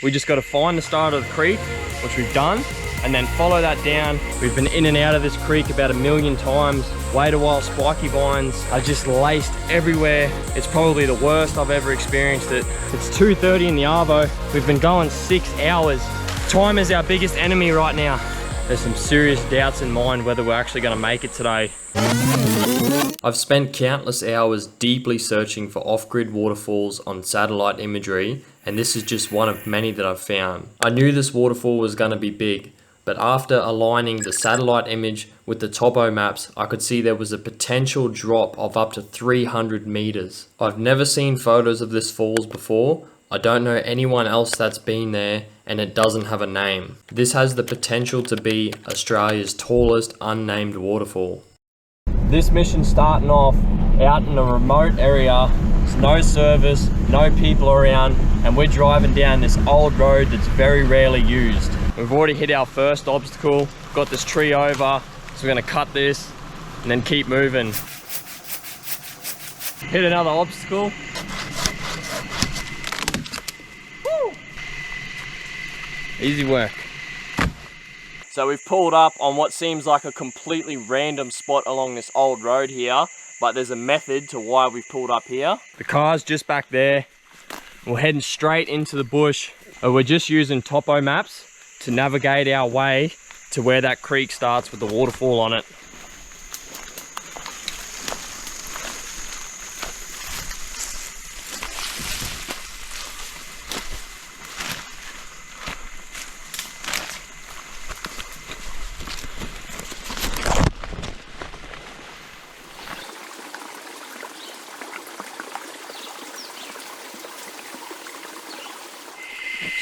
We just got to find the start of the creek, which we've done, and then follow that down. We've been in and out of this creek about 1,000,000 times. Wait a while, spiky vines are just laced everywhere. It's probably the worst I've ever experienced it. It's 2:30 in the arvo. We've been going 6 hours. Time is our biggest enemy right now. There's some serious doubts in mind whether we're actually going to make it today. I've spent countless hours deeply searching for off-grid waterfalls on satellite imagery, and this is just one of many that I've found. I knew this waterfall was going to be big, but after aligning the satellite image with the topo maps, I could see there was a potential drop of up to 300 meters. I've never seen photos of this falls before. I don't know anyone else that's been there, and it doesn't have a name. This has the potential to be Australia's tallest unnamed waterfall. This mission's starting off out in a remote area. There's no service, no people around, and we're driving down this old road that's very rarely used. We've already hit our first obstacle, got this tree over, so we're gonna cut this and then keep moving. Hit another obstacle. Woo! Easy work. So we've pulled up on what seems like a completely random spot along this old road here, but there's a method to why we've pulled up here. The car's just back there. We're heading straight into the bush. We're just using topo maps to navigate our way to where that creek starts with the waterfall on it.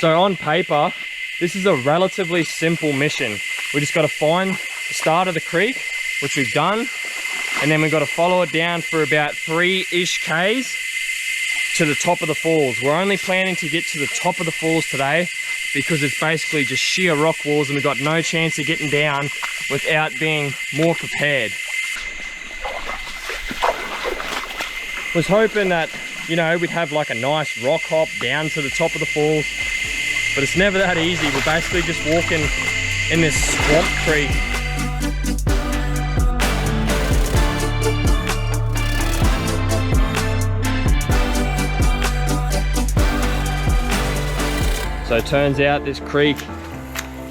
So on paper, this is a relatively simple mission. We just got to find the start of the creek, which we've done, and then we've got to follow it down for about 3-ish Ks to the top of the falls. We're only planning to get to the top of the falls today because it's basically just sheer rock walls and we've got no chance of getting down without being more prepared. Was hoping that, you know, we'd have like a nice rock hop down to the top of the falls, but it's never that easy. We're basically just walking in this swamp creek. So it turns out this creek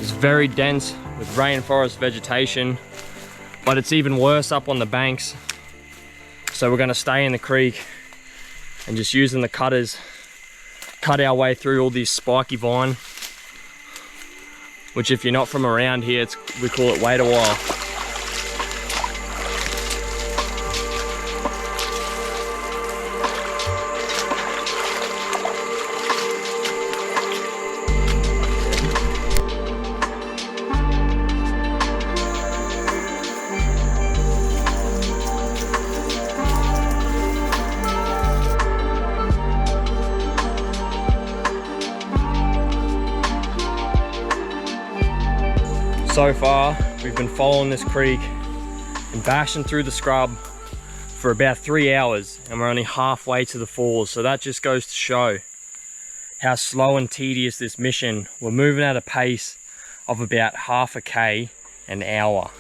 is very dense with rainforest vegetation, but it's even worse up on the banks. So we're gonna stay in the creek and just using the cutters, cut our way through all these spiky vine, which if you're not from around here, we call it wait a while. So far, we've been following this creek and bashing through the scrub for about 3 hours, and we're only halfway to the falls. So that just goes to show how slow and tedious this mission. We're moving at a pace of about 1/2 a K an hour.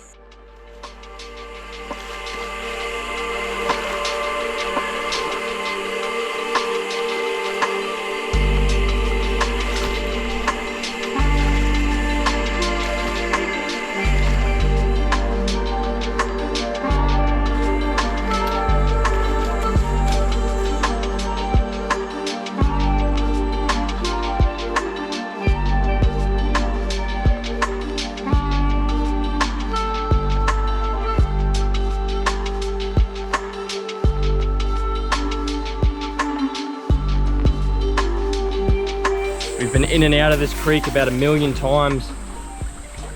We've been in and out of this creek about 1,000,000 times.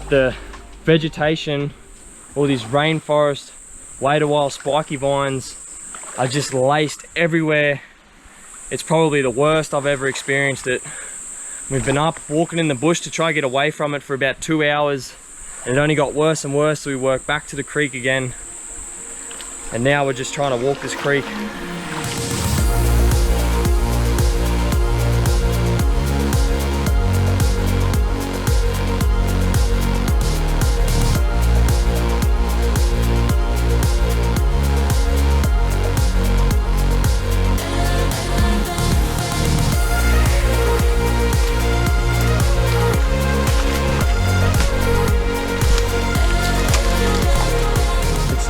The vegetation, all these rainforest, wait a while spiky vines are just laced everywhere. It's probably the worst I've ever experienced it. We've been up walking in the bush to try to get away from it for about 2 hours, and it only got worse and worse, so we worked back to the creek again, and now we're just trying to walk this creek.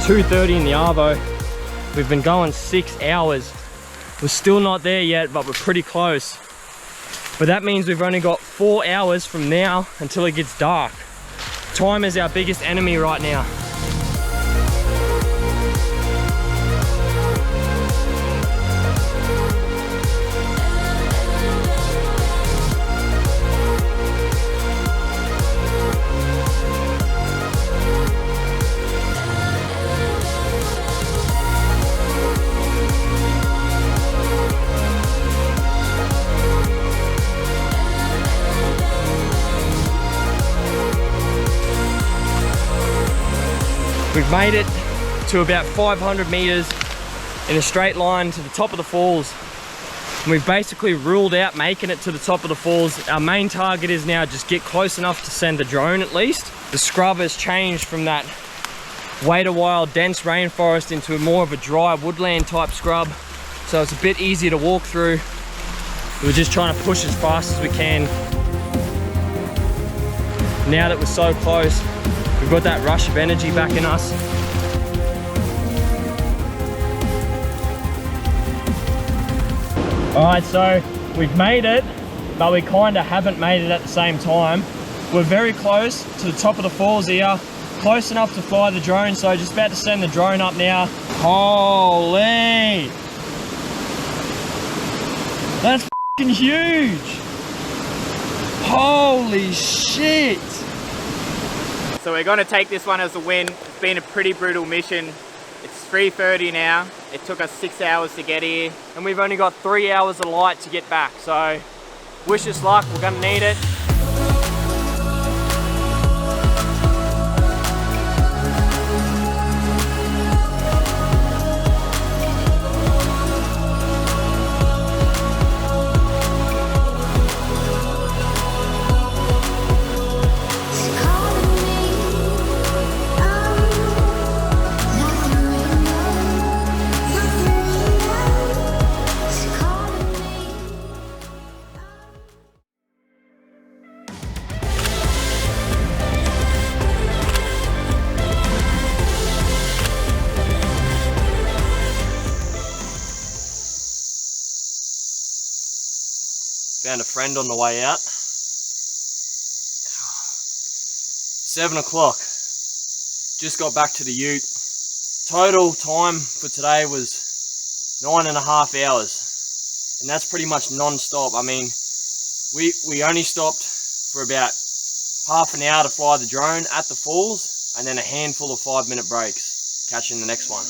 2:30 in the Arvo. We've been going 6 hours. We're still not there yet, but we're pretty close. But that means we've only got 4 hours from now until it gets dark. Time is our biggest enemy right now. We've made it to about 500 meters in a straight line to the top of the falls. And we've basically ruled out making it to the top of the falls. Our main target is now just get close enough to send the drone at least. The scrub has changed from that wait a while dense rainforest into more of a dry woodland type scrub. So it's a bit easier to walk through. We're just trying to push as fast as we can. Now that we're so close, we've got that rush of energy back in us. All right, so we've made it, but we kind of haven't made it at the same time. We're very close to the top of the falls here, close enough to fly the drone, so just about to send the drone up now. Holy! That's f***ing huge! Holy shit! So we're going to take this one as a win. It's been a pretty brutal mission. It's 3:30 now. It took us 6 hours to get here. And we've only got 3 hours of light to get back. So wish us luck, we're gonna need it. Found a friend on the way out. 7 o'clock. Just got back to the ute. Total time for today was 9.5 hours. And that's pretty much non-stop. I mean, we only stopped for about half an hour to fly the drone at the falls, and then a handful of 5-minute breaks, catching the next one.